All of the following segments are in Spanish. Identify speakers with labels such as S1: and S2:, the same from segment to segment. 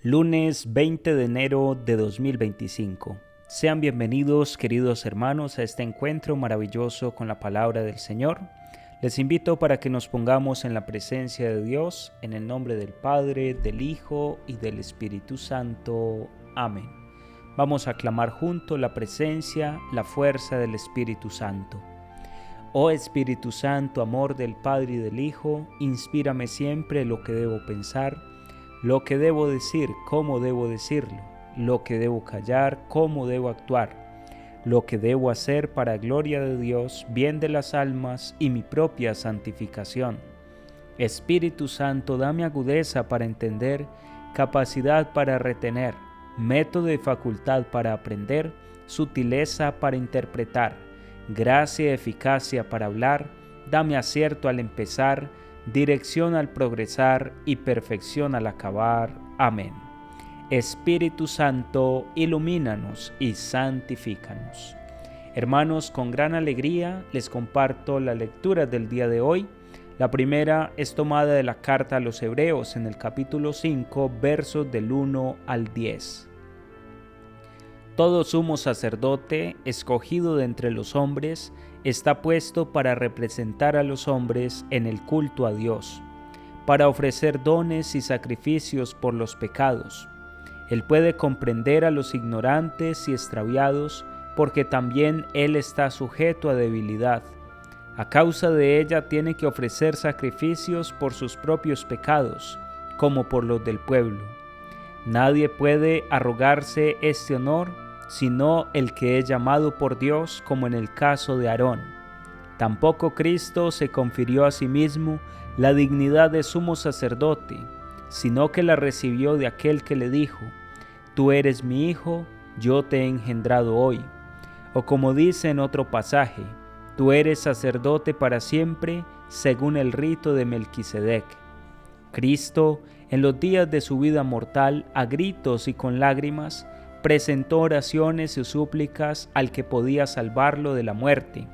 S1: Lunes 20 de enero de 2025. Sean bienvenidos, queridos hermanos, a este encuentro maravilloso con la palabra del Señor. Les invito para que nos pongamos en la presencia de Dios, en el nombre del Padre, del Hijo y del Espíritu Santo. Amén. Vamos a clamar juntos la presencia, la fuerza del Espíritu Santo. Oh Espíritu Santo, amor del Padre y del Hijo, inspírame siempre lo que debo pensar, lo que debo decir, cómo debo decirlo, lo que debo callar, cómo debo actuar, lo que debo hacer para gloria de Dios, bien de las almas y mi propia santificación. Espíritu Santo, dame agudeza para entender, capacidad para retener, método y facultad para aprender, sutileza para interpretar, gracia y eficacia para hablar, dame acierto al empezar, dirección al progresar y perfección al acabar. Amén. Espíritu Santo, ilumínanos y santifícanos. Hermanos, con gran alegría les comparto la lectura del día de hoy. La primera es tomada de la carta a los Hebreos en el capítulo 5, versos del 1 al 10. Todo sumo sacerdote, escogido de entre los hombres, está puesto para representar a los hombres en el culto a Dios, para ofrecer dones y sacrificios por los pecados. Él puede comprender a los ignorantes y extraviados, porque también él está sujeto a debilidad. A causa de ella tiene que ofrecer sacrificios por sus propios pecados, como por los del pueblo. Nadie puede arrogarse este honor, sino el que es llamado por Dios, como en el caso de Aarón. Tampoco Cristo se confirió a sí mismo la dignidad de sumo sacerdote, sino que la recibió de aquel que le dijo: Tú eres mi hijo, yo te he engendrado hoy. O como dice en otro pasaje: Tú eres sacerdote para siempre, según el rito de Melquisedec. Cristo, en los días de su vida mortal, a gritos y con lágrimas, presentó oraciones y súplicas al que podía salvarlo de la muerte,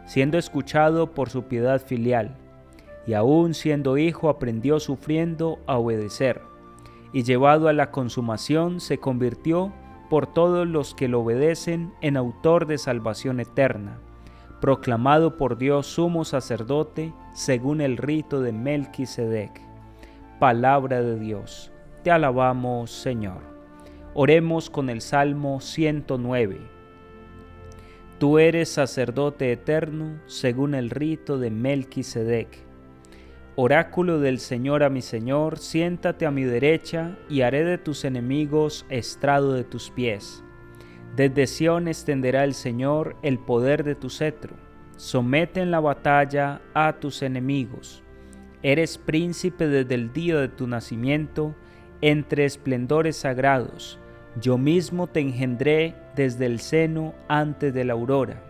S1: siendo escuchado por su piedad filial, y aún siendo hijo aprendió sufriendo a obedecer, y llevado a la consumación se convirtió por todos los que lo obedecen en autor de salvación eterna, proclamado por Dios sumo sacerdote según el rito de Melquisedec. Palabra de Dios, te alabamos, Señor. Oremos con el Salmo 109. Tú eres sacerdote eterno, según el rito de Melquisedec. Oráculo del Señor a mi Señor, siéntate a mi derecha, y haré de tus enemigos estrado de tus pies. Desde Sión extenderá el Señor el poder de tu cetro. Somete en la batalla a tus enemigos. Eres príncipe desde el día de tu nacimiento, entre esplendores sagrados. Yo mismo te engendré desde el seno antes de la aurora.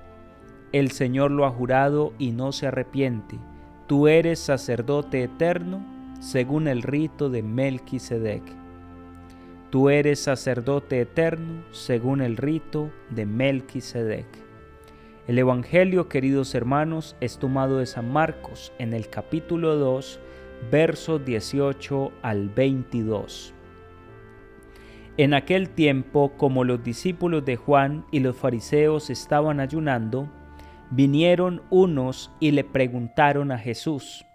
S1: El Señor lo ha jurado y no se arrepiente. Tú eres sacerdote eterno, según el rito de Melquisedec. Tú eres sacerdote eterno, según el rito de Melquisedec. El Evangelio, queridos hermanos, es tomado de San Marcos en el capítulo 2, versos 18 al 22. En aquel tiempo, como los discípulos de Juan y los fariseos estaban ayunando, vinieron unos y le preguntaron a Jesús: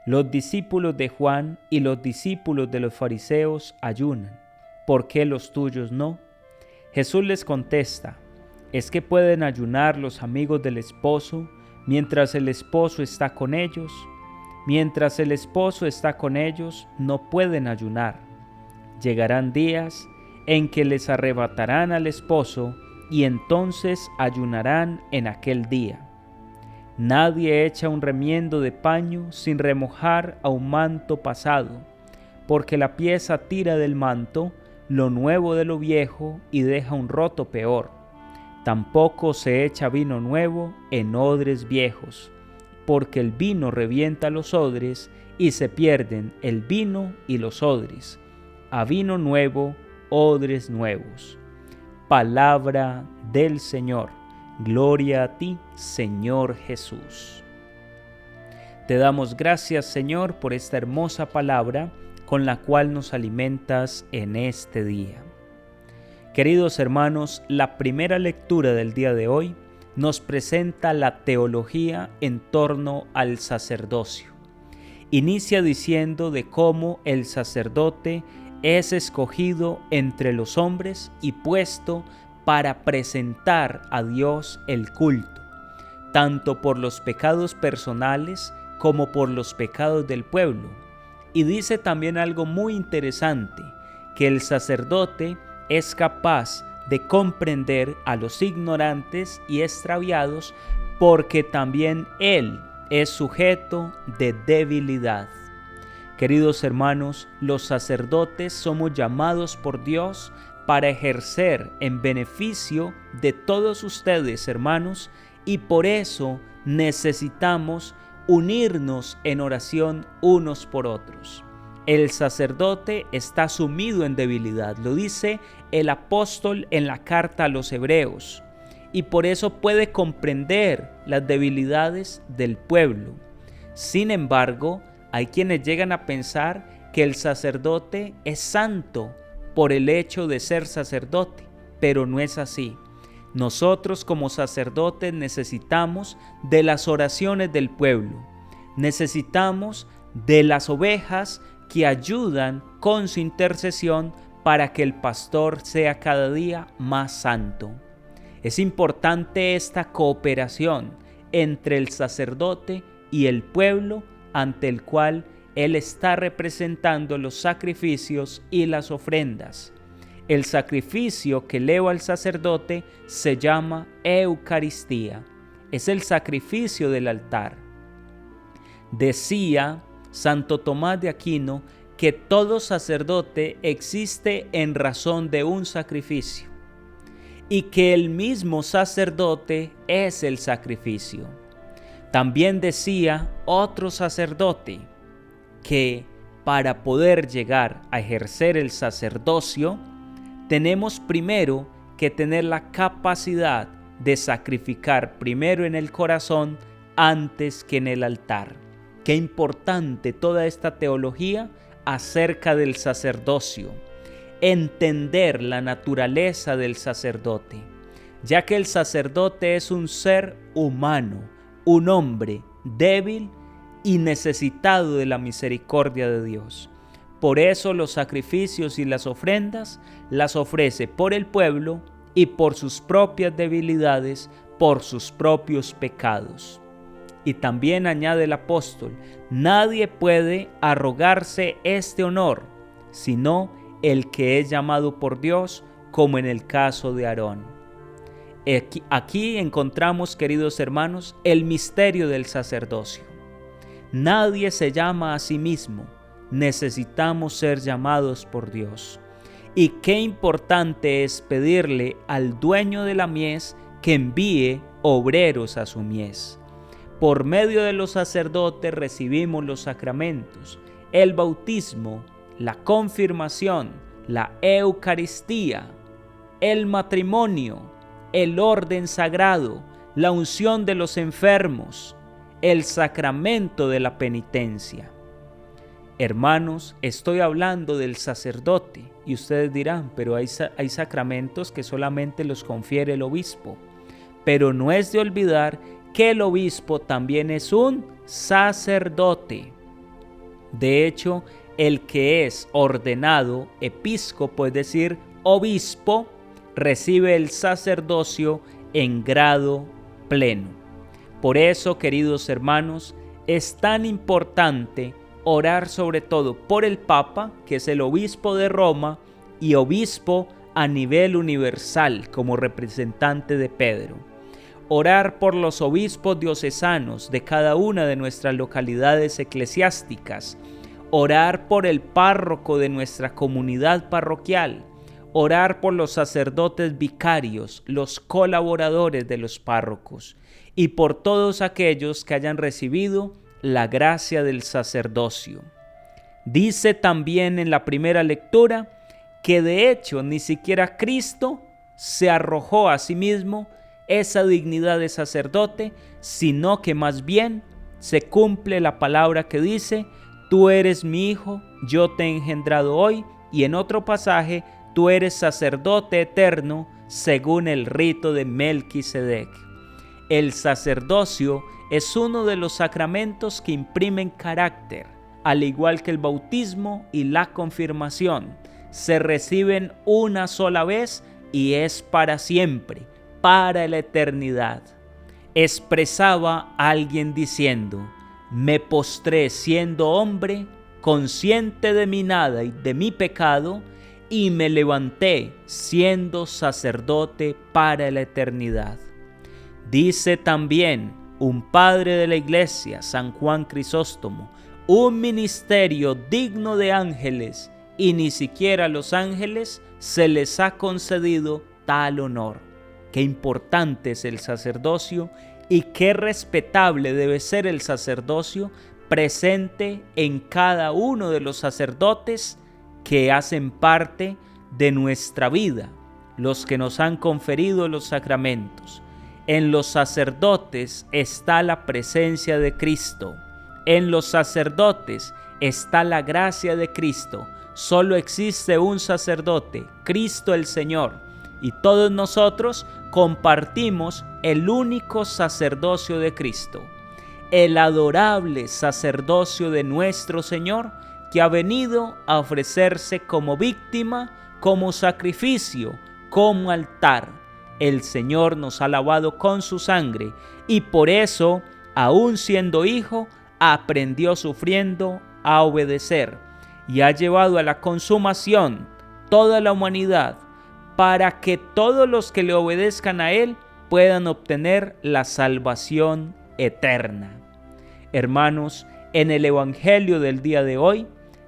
S1: Los discípulos de Juan y los discípulos de los fariseos ayunan, ¿por qué los tuyos no? Jesús les contesta: ¿Es que pueden ayunar los amigos del esposo mientras el esposo está con ellos? Mientras el esposo está con ellos, no pueden ayunar. Llegarán días en que les arrebatarán al esposo, y entonces ayunarán en aquel día. Nadie echa un remiendo de paño sin remojar a un manto pasado, porque la pieza tira del manto lo nuevo de lo viejo y deja un roto peor. Tampoco se echa vino nuevo en odres viejos, porque el vino revienta los odres y se pierden el vino y los odres. A vino nuevo, odres nuevos. Palabra del Señor. Gloria a ti, Señor Jesús. Te damos gracias, Señor, por esta hermosa palabra con la cual nos alimentas en este día. Queridos hermanos, la primera lectura del día de hoy nos presenta la teología en torno al sacerdocio. Inicia diciendo de cómo el sacerdote es escogido entre los hombres y puesto para presentar a Dios el culto, tanto por los pecados personales como por los pecados del pueblo. Y dice también algo muy interesante, que el sacerdote es capaz de comprender a los ignorantes y extraviados porque también él es sujeto de debilidad. Queridos hermanos, los sacerdotes somos llamados por Dios para ejercer en beneficio de todos ustedes, hermanos, y por eso necesitamos unirnos en oración unos por otros. El sacerdote está sumido en debilidad, lo dice el apóstol en la carta a los Hebreos, y por eso puede comprender las debilidades del pueblo. Sin embargo, hay quienes llegan a pensar que el sacerdote es santo por el hecho de ser sacerdote, pero no es así. Nosotros como sacerdotes necesitamos de las oraciones del pueblo, necesitamos de las ovejas que ayudan con su intercesión para que el pastor sea cada día más santo. Es importante esta cooperación entre el sacerdote y el pueblo ante el cual él está representando los sacrificios y las ofrendas. El sacrificio que eleva al sacerdote se llama Eucaristía. Es el sacrificio del altar. Decía Santo Tomás de Aquino que todo sacerdote existe en razón de un sacrificio y que el mismo sacerdote es el sacrificio. También decía otro sacerdote que para poder llegar a ejercer el sacerdocio, tenemos primero que tener la capacidad de sacrificar primero en el corazón antes que en el altar. Qué importante toda esta teología acerca del sacerdocio. Entender la naturaleza del sacerdote, ya que el sacerdote es un ser humano, un hombre débil y necesitado de la misericordia de Dios. Por eso los sacrificios y las ofrendas las ofrece por el pueblo y por sus propias debilidades, por sus propios pecados. Y también añade el apóstol, nadie puede arrogarse este honor, sino el que es llamado por Dios, como en el caso de Aarón. Aquí encontramos, queridos hermanos, el misterio del sacerdocio. Nadie se llama a sí mismo, necesitamos ser llamados por Dios. Y qué importante es pedirle al dueño de la mies que envíe obreros a su mies. Por medio de los sacerdotes recibimos los sacramentos, el bautismo, la confirmación, la Eucaristía, el matrimonio, el orden sagrado, la unción de los enfermos, el sacramento de la penitencia. Hermanos, estoy hablando del sacerdote y ustedes dirán, pero hay sacramentos que solamente los confiere el obispo. Pero no es de olvidar que el obispo también es un sacerdote. De hecho, el que es ordenado episcopo, es decir, obispo, recibe el sacerdocio en grado pleno. Por eso, queridos hermanos, es tan importante orar sobre todo por el Papa, que es el obispo de Roma y obispo a nivel universal como representante de Pedro. Orar por los obispos diocesanos de cada una de nuestras localidades eclesiásticas. Orar por el párroco de nuestra comunidad parroquial. Orar por los sacerdotes vicarios, los colaboradores de los párrocos y por todos aquellos que hayan recibido la gracia del sacerdocio. Dice también en la primera lectura que de hecho ni siquiera Cristo se arrojó a sí mismo esa dignidad de sacerdote, sino que más bien se cumple la palabra que dice: tú eres mi hijo, yo te he engendrado hoy, y en otro pasaje, tú eres sacerdote eterno según el rito de Melquisedec. El sacerdocio es uno de los sacramentos que imprimen carácter, al igual que el bautismo y la confirmación. Se reciben una sola vez y es para siempre, para la eternidad. Expresaba alguien diciendo: me postré siendo hombre, consciente de mi nada y de mi pecado, y me levanté siendo sacerdote para la eternidad. Dice también un padre de la iglesia, San Juan Crisóstomo: un ministerio digno de ángeles, y ni siquiera a los ángeles se les ha concedido tal honor. Qué importante es el sacerdocio y qué respetable debe ser el sacerdocio presente en cada uno de los sacerdotes que hacen parte de nuestra vida, los que nos han conferido los sacramentos. En los sacerdotes está la presencia de Cristo. En los sacerdotes está la gracia de Cristo. Solo existe un sacerdote, Cristo el Señor, y todos nosotros compartimos el único sacerdocio de Cristo, el adorable sacerdocio de nuestro Señor, que ha venido a ofrecerse como víctima, como sacrificio, como altar. El Señor nos ha lavado con su sangre y por eso, aun siendo hijo, aprendió sufriendo a obedecer y ha llevado a la consumación toda la humanidad para que todos los que le obedezcan a Él puedan obtener la salvación eterna. Hermanos, en el Evangelio del día de hoy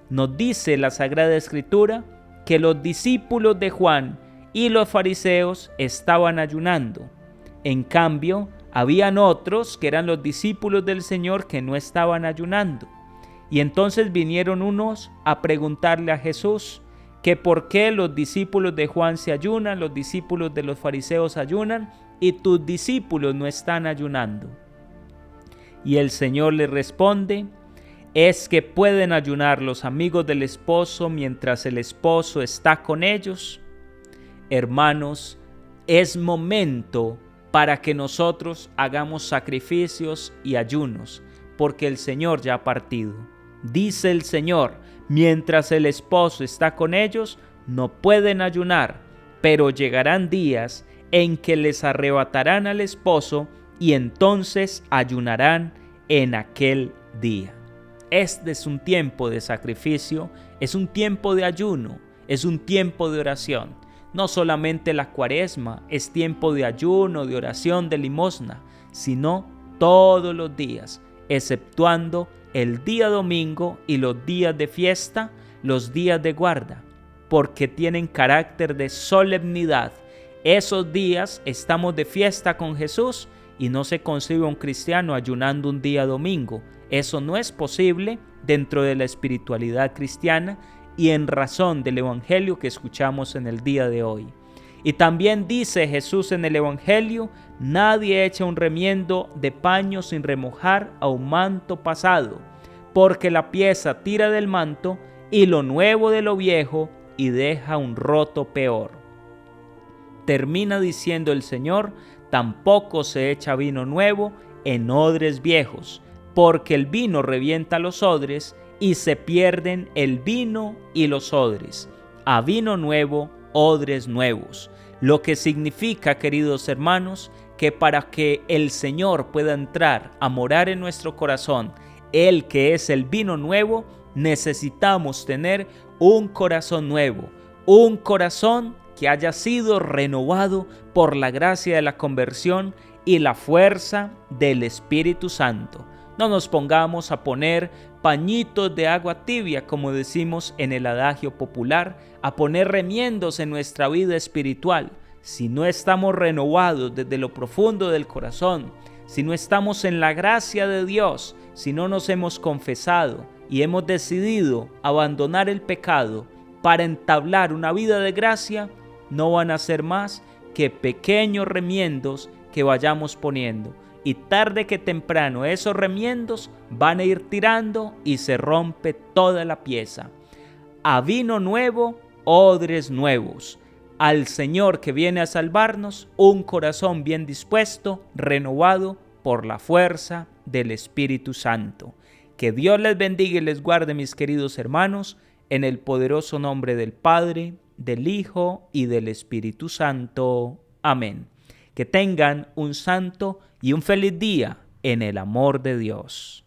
S1: nos dice la Sagrada Escritura que los discípulos de Juan y los fariseos estaban ayunando. En cambio, habían otros que eran los discípulos del Señor que no estaban ayunando. Y entonces vinieron unos a preguntarle a Jesús que por qué los discípulos de Juan se ayunan, los discípulos de los fariseos ayunan y tus discípulos no están ayunando. Y el Señor le responde: ¿es que pueden ayunar los amigos del esposo mientras el esposo está con ellos? Hermanos, es momento para que nosotros hagamos sacrificios y ayunos, porque el Señor ya ha partido. Dice el Señor: mientras el esposo está con ellos, no pueden ayunar, pero llegarán días en que les arrebatarán al esposo y entonces ayunarán en aquel día. Este es un tiempo de sacrificio, es un tiempo de ayuno, es un tiempo de oración. No solamente la Cuaresma es tiempo de ayuno, de oración, de limosna, sino todos los días, exceptuando el día domingo y los días de fiesta, los días de guarda, porque tienen carácter de solemnidad. Esos días estamos de fiesta con Jesús y no se concibe un cristiano ayunando un día domingo. Eso no es posible dentro de la espiritualidad cristiana y en razón del Evangelio que escuchamos en el día de hoy. Y también dice Jesús en el Evangelio: nadie echa un remiendo de paño sin remojar a un manto pasado, porque la pieza tira del manto y lo nuevo de lo viejo y deja un roto peor. Termina diciendo el Señor: tampoco se echa vino nuevo en odres viejos, porque el vino revienta los odres y se pierden el vino y los odres. A vino nuevo, odres nuevos. Lo que significa, queridos hermanos, que para que el Señor pueda entrar a morar en nuestro corazón, Él que es el vino nuevo, necesitamos tener un corazón nuevo, un corazón que haya sido renovado por la gracia de la conversión y la fuerza del Espíritu Santo. No nos pongamos a poner pañitos de agua tibia, como decimos en el adagio popular, a poner remiendos en nuestra vida espiritual. Si no estamos renovados desde lo profundo del corazón, si no estamos en la gracia de Dios, si no nos hemos confesado y hemos decidido abandonar el pecado para entablar una vida de gracia, no van a ser más que pequeños remiendos que vayamos poniendo. Y tarde que temprano esos remiendos van a ir tirando y se rompe toda la pieza. a vino nuevo, odres nuevos. Al Señor que viene a salvarnos, un corazón bien dispuesto, renovado por la fuerza del Espíritu Santo. Que Dios les bendiga y les guarde, mis queridos hermanos, en el poderoso nombre del Padre, del Hijo y del Espíritu Santo. Amén. Que tengan un santo y un feliz día en el amor de Dios.